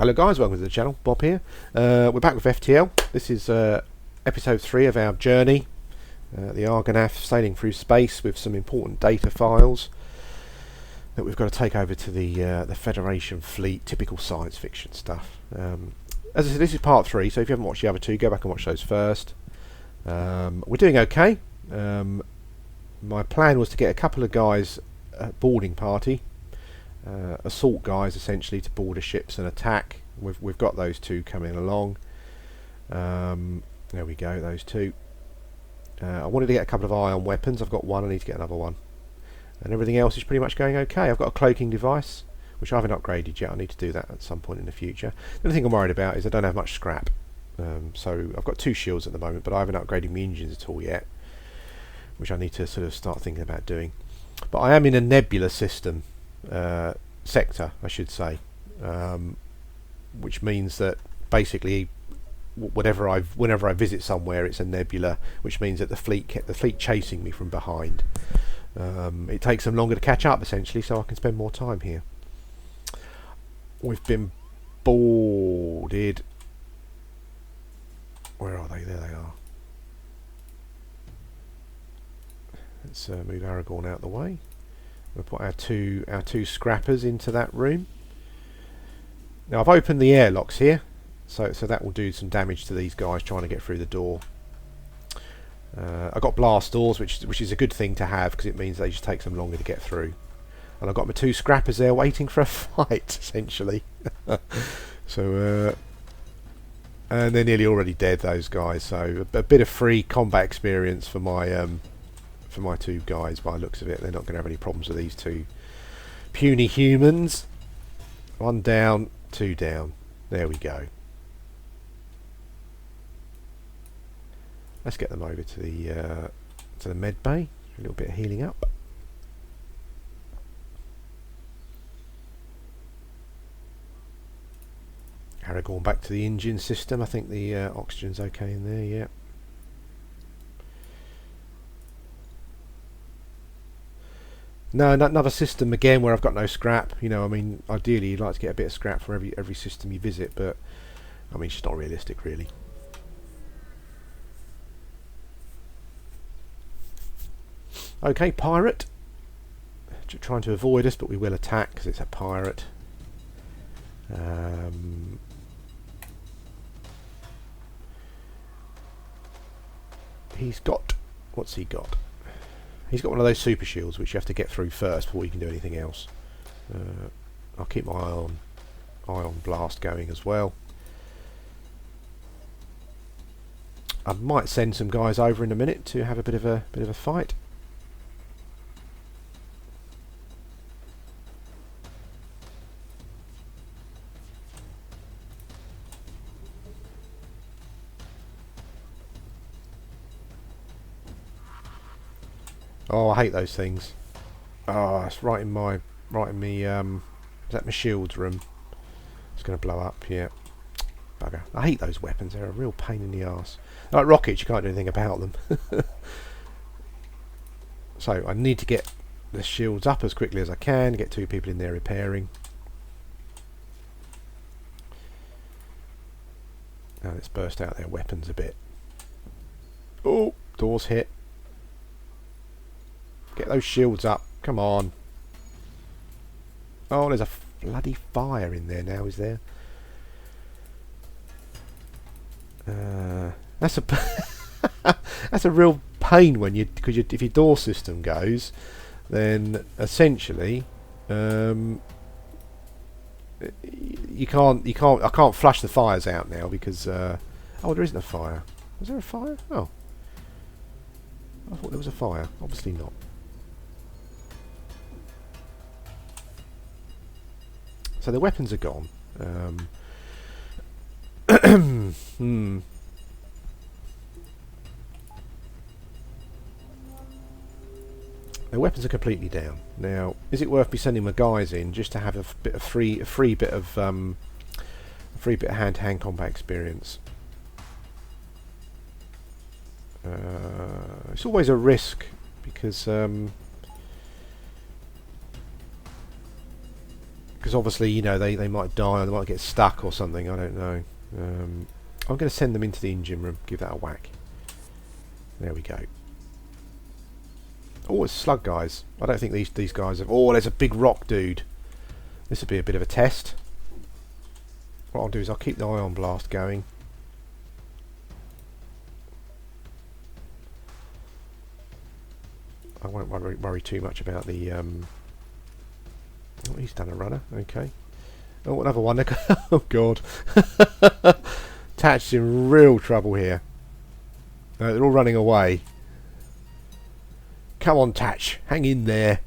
Hello guys, welcome to the channel. Bob here. We're back with FTL. This is episode 3 of our journey. The Argonath sailing through space with some important data files that we've got to take over to the Federation fleet. Typical science fiction stuff. As I said, this is part 3, so if you haven't watched the other 2, go back and watch those first. We're doing okay. My plan was to get a couple of guys boarding party. Assault guys essentially to board the ships and attack. We've got those 2 coming along. There we go, those 2. I wanted to get a couple of ion weapons. I've got one, I need to get another one. And everything else is pretty much going okay. I've got a cloaking device, which I haven't upgraded yet. I need to do that at some point in the future. The only thing I'm worried about is I don't have much scrap. So I've got 2 shields at the moment, but I haven't upgraded my engines at all yet, which I need to sort of start thinking about doing. But I am in a nebula system. Sector, I should say, which means that basically whenever I visit somewhere, it's a nebula, which means that the fleet chasing me from behind. It takes them longer to catch up, essentially, so I can spend more time here. We've been boarded. Where are they? There they are. Let's move Aragorn out the way. We'll put our two scrappers into that room. Now I've opened the airlocks here, so that will do some damage to these guys trying to get through the door. I've got blast doors, which is a good thing to have because it means they just take them longer to get through. And I've got my 2 scrappers there waiting for a fight, essentially. So and they're nearly already dead, those guys. So a bit of free combat experience for my 2 guys. By the looks of it, they're not going to have any problems with these 2 puny humans. 1 down, 2 down. There we go. Let's get them over to the med bay. A little bit of healing up. Aragorn back to the engine system. I think the oxygen's okay in there. Yeah. No, another system again where I've got no scrap. You know, I mean, ideally you'd like to get a bit of scrap for every system you visit, but I mean, it's just not realistic, really. Okay, pirate. Trying to avoid us, but we will attack because it's a pirate. He's got... What's he got? He's got one of those super shields which you have to get through first before you can do anything else. I'll keep my ion blast going as well. I might send some guys over in a minute to have a bit of a fight. Oh, I hate those things. Oh, it's right in me. Is that my shields room? It's going to blow up. Yeah, bugger. I hate those weapons. They're a real pain in the arse. Like rockets, you can't do anything about them. So I need to get the shields up as quickly as I can. Get 2 people in there repairing. Now let's burst out their weapons a bit. Oh, doors hit. Get those shields up. Come on. Oh, there's a bloody fire in there now, is there? That's a that's a real pain when because if your door system goes, then essentially you can't I can't flush the fires out now because oh, there isn't a fire. Was there a fire? Oh, I thought there was a fire. Obviously not. So the weapons are gone. The weapons are completely down. Now, is it worth me sending my guys in just to have a bit of free bit of hand-to-hand combat experience? It's always a risk because because obviously, you know, they might die or they might get stuck or something. I don't know. I'm going to send them into the engine room. Give that a whack. There we go. Oh, it's slug guys. I don't think these guys have... Oh, there's a big rock dude. This would be a bit of a test. What I'll do is I'll keep the ion blast going. I won't worry too much about the... Oh, he's done a runner. Okay. Oh, another one. Oh, God. Tatch's in real trouble here. They're all running away. Come on, Tatch. Hang in there.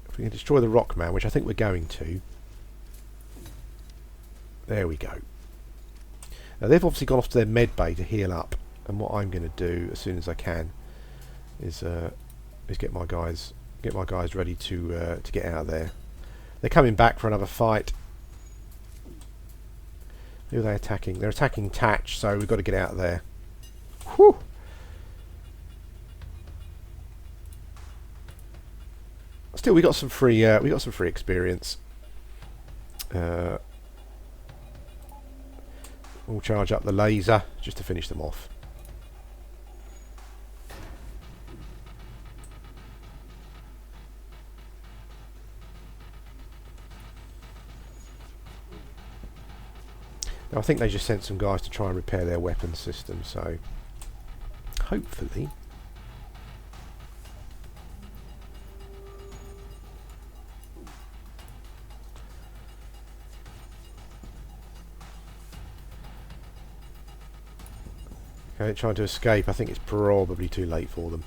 If we can destroy the rock man, which I think we're going to. There we go. Now, they've obviously gone off to their med bay to heal up. And what I'm going to do, as soon as I can, is get my guys ready to get out of there. They're coming back for another fight. Who are they attacking? They're attacking Tatch, so we've got to get out of there. Whew. Still, we got some free experience. We'll charge up the laser just to finish them off. Now, I think they just sent some guys to try and repair their weapon system, so hopefully. Okay, trying to escape. I think it's probably too late for them.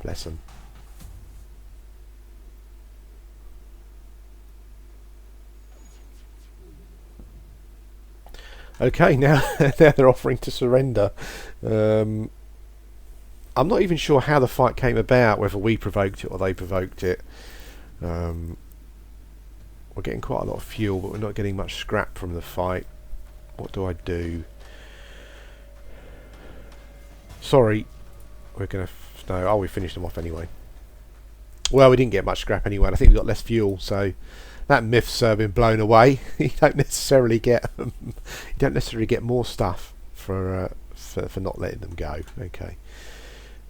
Bless them. Okay, now they're offering to surrender. I'm not even sure how the fight came about, whether we provoked it or they provoked it. We're getting quite a lot of fuel, but we're not getting much scrap from the fight. What do I do? Sorry, we're going to... No, oh, we finished them off anyway. Well, we didn't get much scrap anyway, and I think we got less fuel, so... That myth's been blown away. You don't necessarily get more stuff for not letting them go. Okay,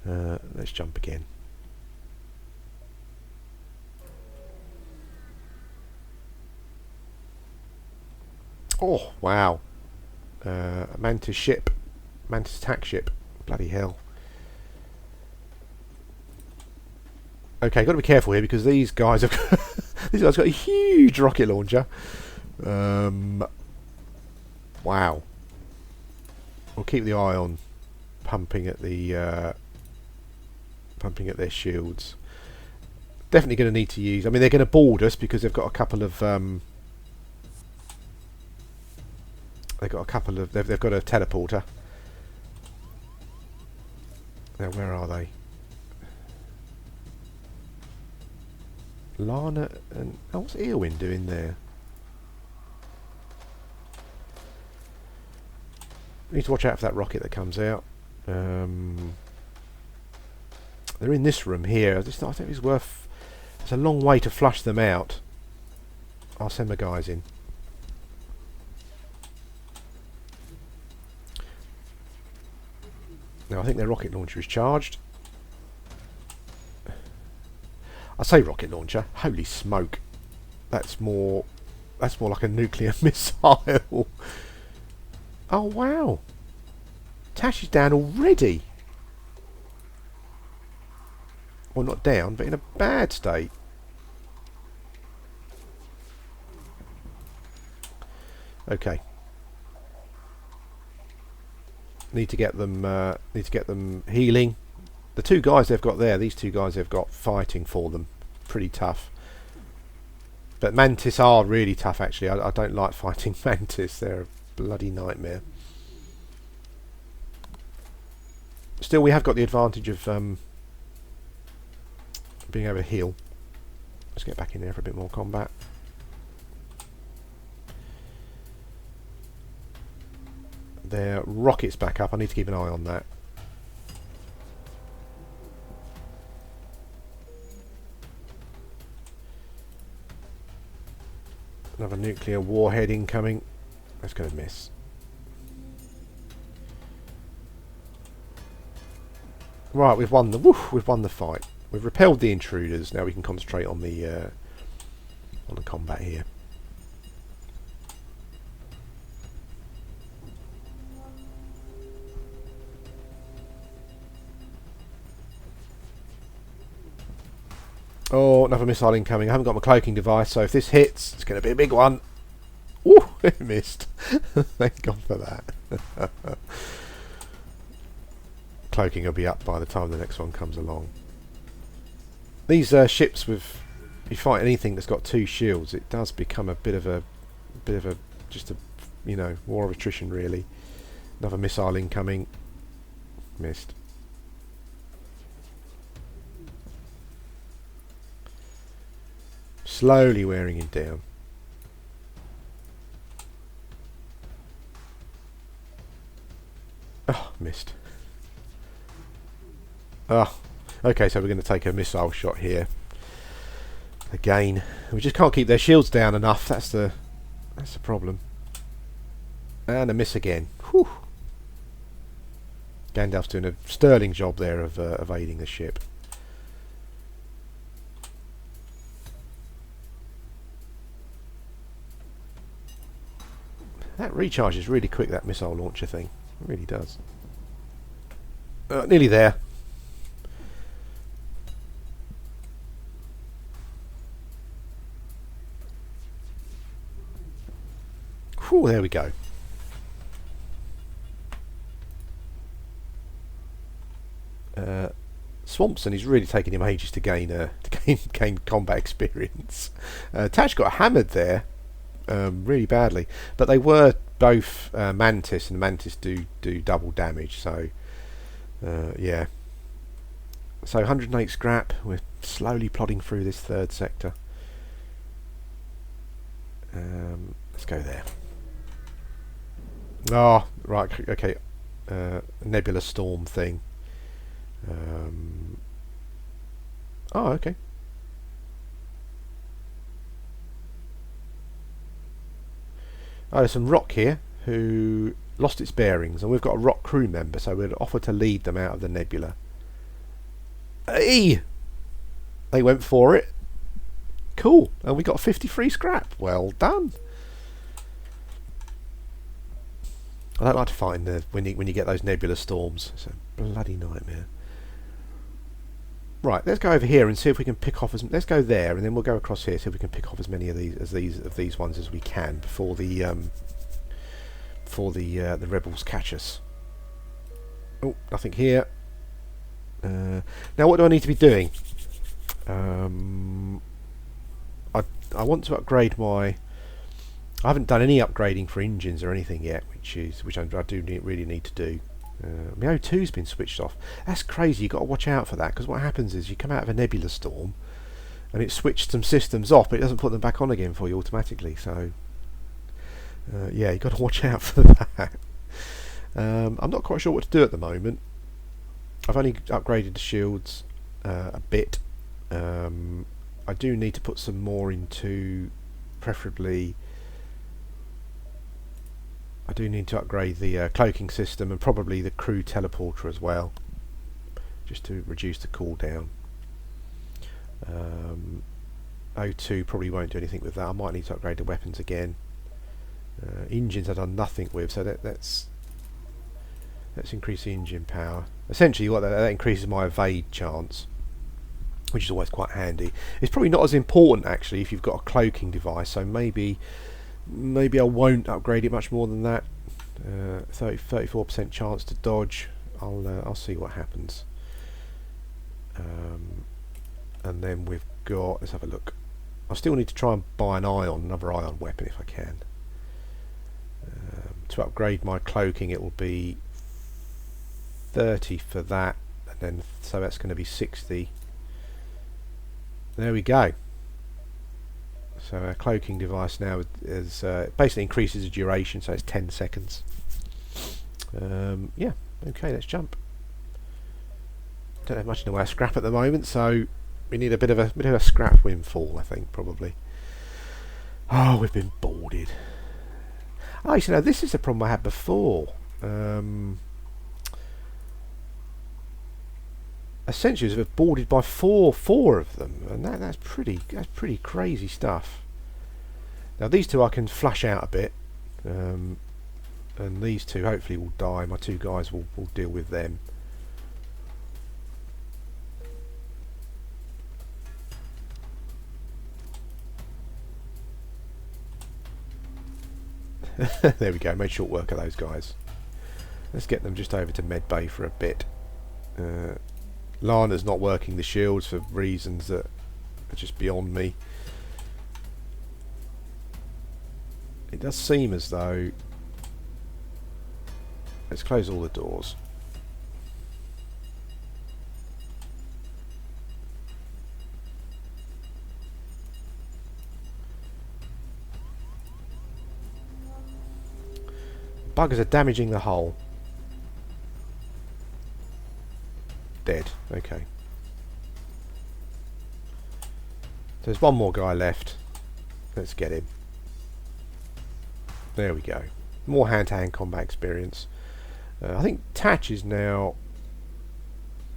let's jump again. Oh wow, Mantis ship, Mantis attack ship. Bloody hell. Okay, got to be careful here because these guys have these guys got a huge rocket launcher. Wow. We'll keep the eye on pumping at the pumping at their shields. Definitely going to need to use. I mean, they're going to board us because they've got a couple of they've got a teleporter. Now, where are they? Lana and... Oh, what's Eowyn doing there? We need to watch out for that rocket that comes out. They're in this room here. I think it's worth... It's a long way to flush them out. I'll send my guys in. Now, I think their rocket launcher is charged. I say rocket launcher. Holy smoke! That's more like a nuclear missile. Oh wow! Tash is down already. Well, not down, but in a bad state. Okay. Need to get them healing. The two guys they've got there, these two guys they've got fighting for them, pretty tough. But Mantis are really tough actually. I don't like fighting Mantis, they're a bloody nightmare. Still, we have got the advantage of being able to heal. Let's get back in there for a bit more combat. Their rocket's back up, I need to keep an eye on that. Another nuclear warhead incoming. That's going to miss. Right, we've won the fight. We've repelled the intruders. Now we can concentrate on the combat here. Oh, another missile incoming. I haven't got my cloaking device, so if this hits, it's going to be a big one. Ooh, it missed. Thank God for that. Cloaking will be up by the time the next one comes along. These ships with, you fight anything that's got 2 shields, it does become a bit of a just a, you know, war of attrition really. Another missile incoming. Missed. Slowly wearing him down. Oh, missed. Oh, okay, so we're going to take a missile shot here. Again, we just can't keep their shields down enough. That's the problem. And a miss again. Whew. Gandalf's doing a sterling job there of evading the ship. That recharges really quick, that missile launcher thing. It really does. Nearly there. Whew, there we go. Swampson is really taking him ages to gain gain combat experience. Tash got hammered there. Really badly, but they were both Mantis, and Mantis do double damage, so yeah. So 108 scrap. We're slowly plodding through this 3rd sector. Let's go there. Oh, right, okay. Nebula storm thing. Oh, okay. Oh, there's some rock here who lost its bearings, and we've got a rock crew member, so we'd offer to lead them out of the nebula. Hey! They went for it. Cool, and we got 53 scrap. Well done. I don't like to fight in the when you get those nebula storms. It's a bloody nightmare. Right, let's go over here and see if we can pick off let's go there, and then we'll go across here, see if we can pick off as many of these ones as we can before the rebels catch us. Oh, nothing here. Now, what do I need to be doing? I want to upgrade my. I haven't done any upgrading for engines or anything yet, which I do really need to do. My O2's been switched off. That's crazy. You've got to watch out for that, because what happens is you come out of a nebula storm and it switched some systems off, but it doesn't put them back on again for you automatically. So yeah, you've got to watch out for that. I'm not quite sure what to do at the moment. I've only upgraded the shields a bit. I do need to put some more into, preferably I do need to upgrade the cloaking system and probably the crew teleporter as well, just to reduce the cooldown. O2 probably won't do anything with that. I might need to upgrade the weapons again. Engines I've done nothing with, so let's increase the engine power. Essentially, what that increases my evade chance, which is always quite handy. It's probably not as important actually if you've got a cloaking device, so maybe I won't upgrade it much more than that. 34% chance to dodge. I'll see what happens. And then we've got, let's have a look. I still need to try and buy another ion weapon if I can. To upgrade my cloaking, it will be 30 for that, and then so that's going to be 60. There we go. So our cloaking device now is basically increases the duration, so it's 10 seconds. Yeah, okay, let's jump. Don't have much in the way of scrap at the moment, so we need a bit of a scrap windfall, I think, probably. Oh, we've been boarded. Oh, you know, this is the problem I had before. Essentially, we've boarded by four of them, and that's pretty crazy stuff. Now these two I can flush out a bit, and these two hopefully will die. My two guys will deal with them. There we go, made short work of those guys. Let's get them just over to medbay for a bit. Lana's not working the shields for reasons that are just beyond me. It does seem as though... Let's close all the doors. Buggers are damaging the hull. Dead. Okay. There's one more guy left. Let's get him. There we go. More hand-to-hand combat experience. I think Tatch is now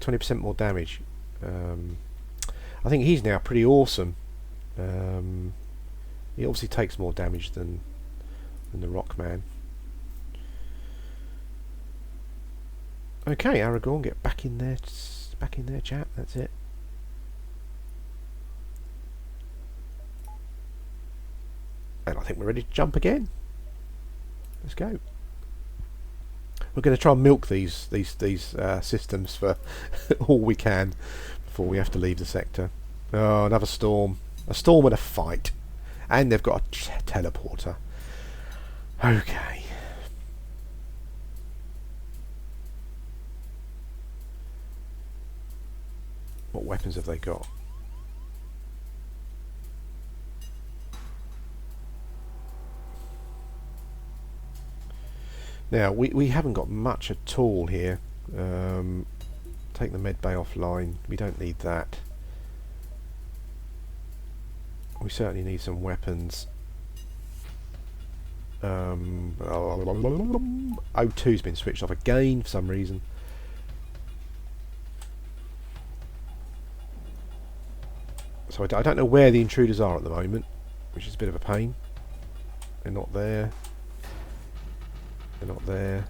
20% more damage. I think he's now pretty awesome. He obviously takes more damage than the Rockman. Okay, Aragorn, get back in there, chap. That's it. And I think we're ready to jump again. Let's go. We're going to try and milk these systems for all we can before we have to leave the sector. Oh, another storm. A storm and a fight. And they've got a teleporter. Okay. What weapons have they got? Now, we haven't got much at all here. Take the medbay offline. We don't need that. We certainly need some weapons. O2's been switched off again for some reason. So I don't know where the intruders are at the moment, which is a bit of a pain. They're not there. They're not there.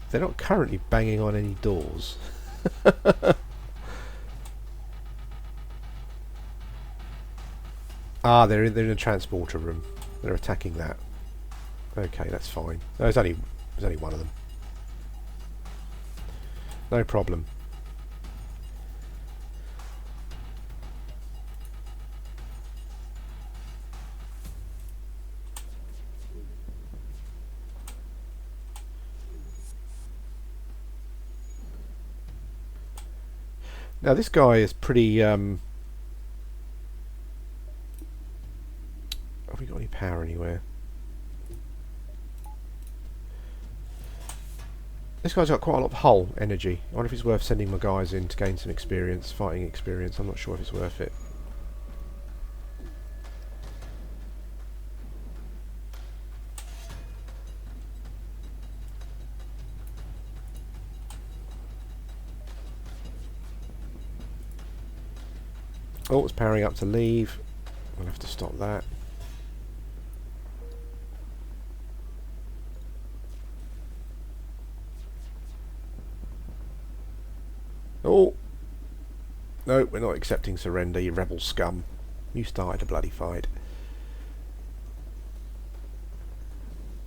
They're not currently banging on any doors. Ah, they're in a transporter room. They're attacking that. Okay, that's fine. There's only one of them. No problem. Now this guy is pretty... have we got any power anywhere? This guy's got quite a lot of hull energy. I wonder if it's worth sending my guys in to gain some experience, fighting experience. I'm not sure if it's worth it. Oh, it's powering up to leave. We'll have to stop that. Oh! No, we're not accepting surrender, you rebel scum. You started a bloody fight.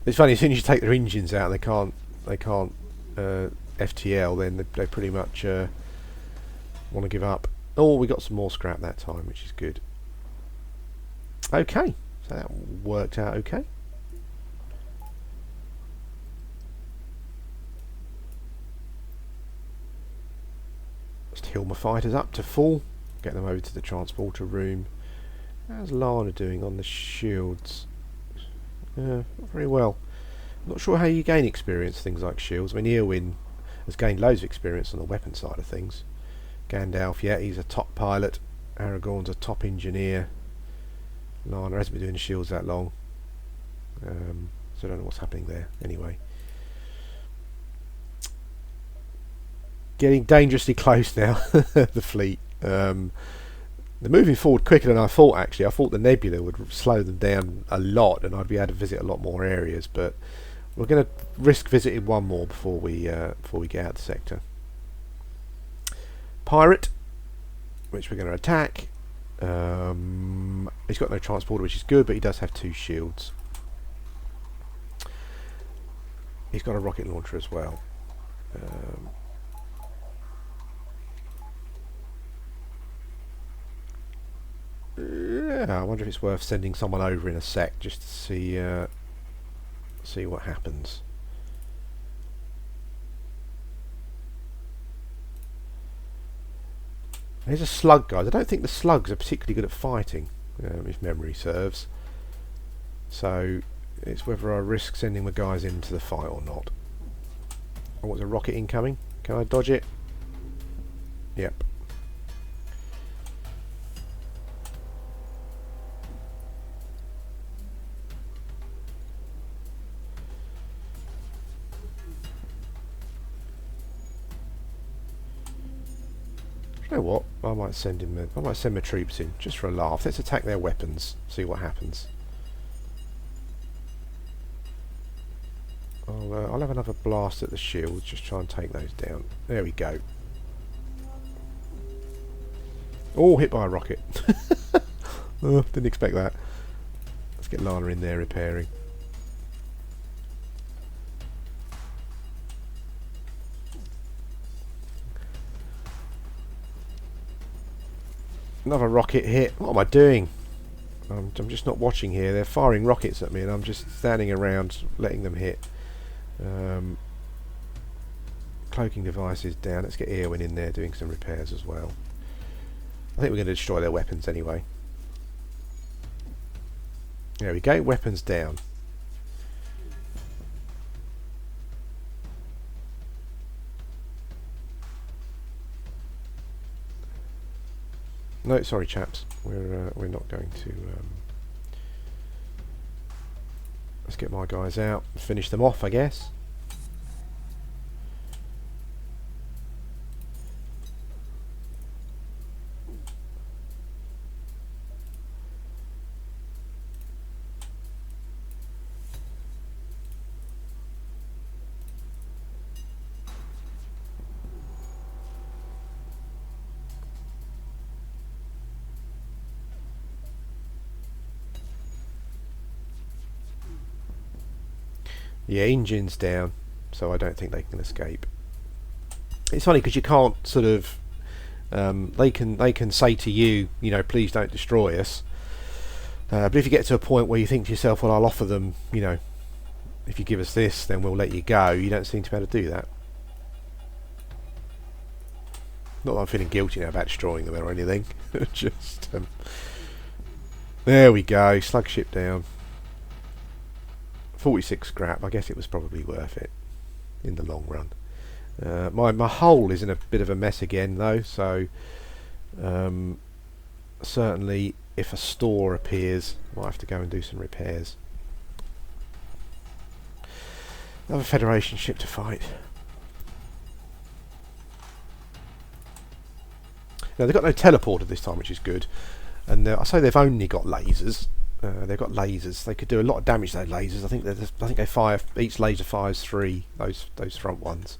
It's funny, as soon as you take their engines out, they can't FTL, then they pretty much want to give up. Oh, we got some more scrap that time, which is good. Okay, so that worked out okay. Just heal my fighters up to full, get them over to the transporter room. How's Lana doing on the shields? Not very well. Not sure how you gain experience things like shields. I mean, Eowyn has gained loads of experience on the weapon side of things. Gandalf, yeah, he's a top pilot. Aragorn's a top engineer. Lana hasn't been doing the shields that long. So I don't know what's happening there. Anyway. Getting dangerously close now, the fleet. They're moving forward quicker than I thought, actually. I thought the nebula would slow them down a lot and I'd be able to visit a lot more areas, but we're going to risk visiting one more before we get out of the sector. Pirate, which we're going to attack. He's got no transporter, which is good, but he does have 2 shields. He's got a rocket launcher as well. Yeah, I wonder if it's worth sending someone over in a sec just to see what happens. Here's a slug, guys. I don't think the slugs are particularly good at fighting, if memory serves. So it's whether I risk sending my guys into the fight or not. Oh, what's a rocket incoming? Can I dodge it? Yep. You know what? I might send my troops in just for a laugh. Let's attack their weapons. See what happens. I'll have another blast at the shields. Just try and take those down. There we go. Oh, hit by a rocket. Oh, didn't expect that. Let's get Lana in there repairing. Another rocket hit. What am I doing? I'm just not watching here. They're firing rockets at me and I'm just standing around letting them hit. Cloaking device is down. Let's get Eowyn in there doing some repairs as well. I think we're going to destroy their weapons anyway. There we go. Weapons down. No, sorry, chaps. We're not going to. Let's get my guys out and finish them off, I guess. Yeah, engine's down, so I don't think they can escape. It's funny because you can't sort of. They can say to you, you know, please don't destroy us. But if you get to a point where you think to yourself, well, I'll offer them, you know, if you give us this, then we'll let you go. You don't seem to be able to do that. Not that I'm feeling guilty now about destroying them or anything. Just there we go. Slug ship down. 46 scrap. I guess it was probably worth it in the long run. My hull is in a bit of a mess again though, so certainly if a store appears I might have to go and do some repairs. Another Federation ship to fight. Now they've got no teleporter this time, which is good, and I say they've only got lasers. They've got lasers. They could do a lot of damage to those lasers. I think they fire, each laser fires 3. Those front ones.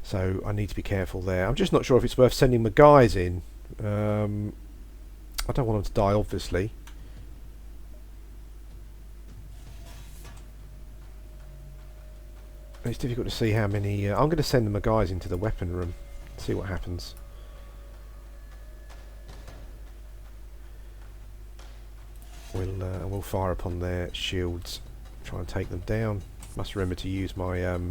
So I need to be careful there. I'm just not sure if it's worth sending my guys in. I don't want them to die, obviously. It's difficult to see how many. I'm going to send my guys into the weapon room. See what happens. We'll fire upon their shields, try and take them down. Must remember to use my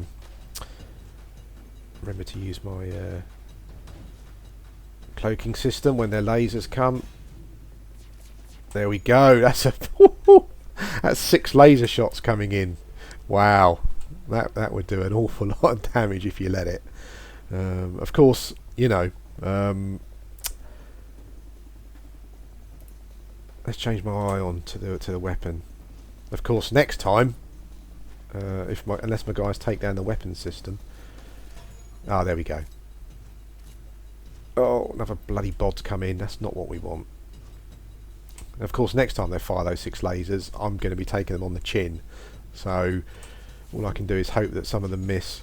cloaking system when their lasers come. There we go. That's that's 6 laser shots coming in. Wow, that would do an awful lot of damage if you let it. Of course, you know, Let's change my eye on to the weapon. Of course, next time, unless my guys take down the weapon system. Ah, there we go. Oh, another bloody bod's come in. That's not what we want. And of course, next time they fire those 6 lasers, I'm going to be taking them on the chin. So all I can do is hope that some of them miss.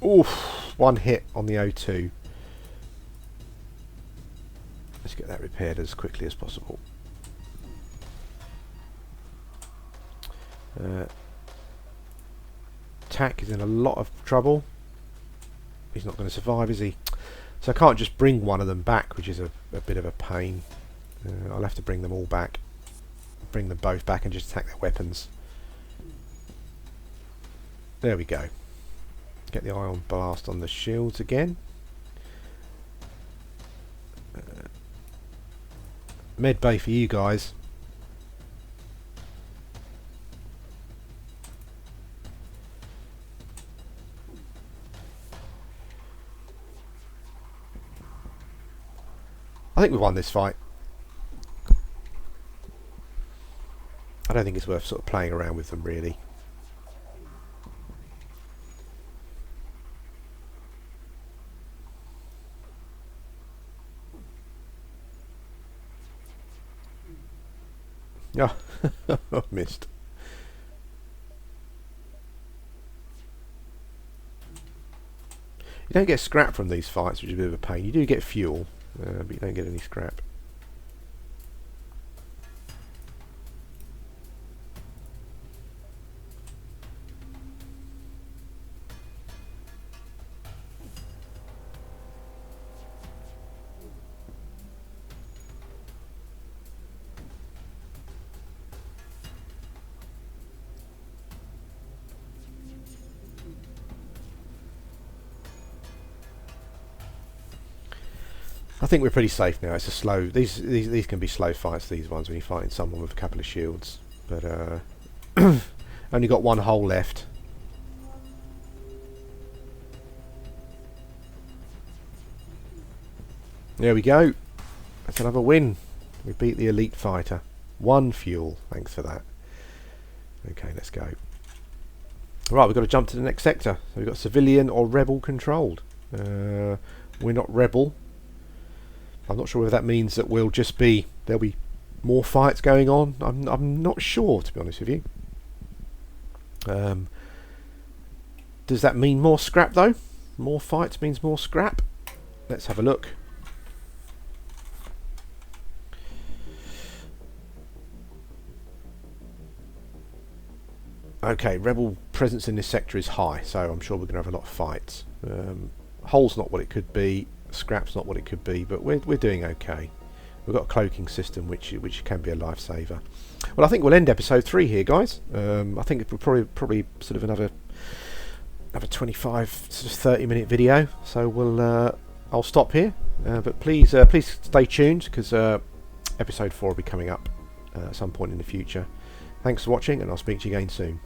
Oof, 1 hit on the O2. Let's get that repaired as quickly as possible. Tack is in a lot of trouble. He's not going to survive, is he? So I can't just bring one of them back, which is a bit of a pain. I'll have to bring them all back. Bring them both back and just attack their weapons. There we go. Get the ion blast on the shields again. Med bay for you guys. I think we won this fight. I don't think it's worth sort of playing around with them really. Yeah, oh, missed. You don't get scrap from these fights, which is a bit of a pain. You do get fuel, but you don't get any scrap. I think we're pretty safe now. It's a slow. These can be slow fights. These ones when you're fighting someone with a couple of shields, but only got 1 hole left. There we go. That's another win. We beat the elite fighter. 1 fuel. Thanks for that. Okay, let's go. Right, we've got to jump to the next sector. So we've got civilian or rebel controlled. We're not rebel. I'm not sure whether that means that there'll be more fights going on. I'm not sure, to be honest with you. Does that mean more scrap though? More fights means more scrap. Let's have a look. Okay, rebel presence in this sector is high, so I'm sure we're going to have a lot of fights. Hull's not what it could be. Scrap's not what it could be, but we're doing okay. We've got a cloaking system which can be a lifesaver. Well, I think we'll end episode 3 here, guys. I think it will probably sort of another 25 sort of 30-minute video. So I'll stop here. But please stay tuned because episode 4 will be coming up at some point in the future. Thanks for watching, and I'll speak to you again soon.